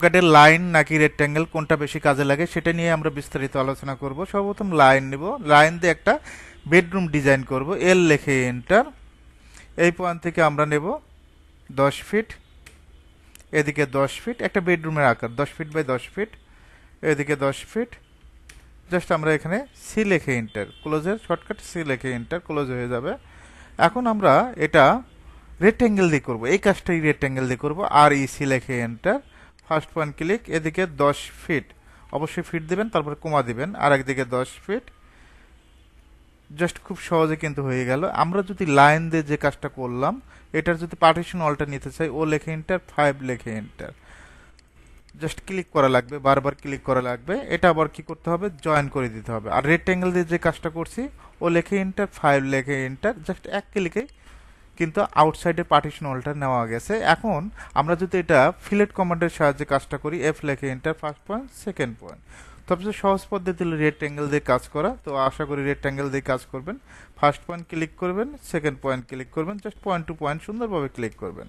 কাটের লাইন নাকি রেক্ট্যাঙ্গেল কোনটা বেশি কাজে লাগে সেটা নিয়ে আমরা বিস্তারিত আলোচনা করব। সর্বপ্রথম লাইন নিব, লাইন দিয়ে একটা বেডরুম ডিজাইন করব। এল লিখে এন্টার। এই পয়েন্ট থেকে আমরা নেব 10 ফিট, এদিকে 10 ফিট, একটা বেডরুমের আকার 10 ফিট বাই 10 ফিট, এদিকে 10 ফিট। জাস্ট আমরা এখানে সি লিখে এন্টার, ক্লোজের শর্টকাট সি লিখে এন্টার, ক্লোজ হয়ে যাবে। এখন আমরা এটা রেক্ট্যাঙ্গেল দিয়ে করব, এই কাজটাই রেক্ট্যাঙ্গেল দিয়ে করব। আর ইসি লিখে এন্টার, ফার্স্ট পয়েন্ট ক্লিক, এদিকে 10 ফিট, অবশ্যই ফিট দিবেন, তারপরে কমা দিবেন, আর একদিকে 10 ফিট। জাস্ট খুব সহজে কিন্তু হয়ে গেল। আমরা যদি লাইন দিয়ে যে কাজটা করলাম, এটার যদি পার্টিশন অল্টা নিতে চাই, ও লেখে এন্টার, 5 লেখে এন্টার। জাস্ট ক্লিক করা লাগবে, বারবার ক্লিক করা লাগবে। এটা আবার কি করতে হবে, জয়েন করে দিতে হবে। আর রেক্ট্যাঙ্গেল দিয়ে যে কাজটা করছি, ও লেখে এন্টার, 5 লেখে এন্টার, জাস্ট এক ক্লিকে কিন্তু আউটসাইডে পার্টিশন অল্টার নেওয়া গেছে। এখন আমরা যদি এটা ফিলেট কমান্ডের সাহায্যে কাজটা করি, এফ লেখে enter, first point, second point. সবচেয়ে সহজ পদ্ধতি হলো রেক্ট্যাঙ্গেল দিয়ে কাজ করা। তো আশা করি রেক্ট্যাঙ্গেল দিয়ে কাজ করবেন। ফার্স্ট পয়েন্ট ক্লিক করবেন, সেকেন্ড পয়েন্ট ক্লিক করবেন, জাস্ট পয়েন্ট টু পয়েন্ট সুন্দরভাবে ক্লিক করবেন।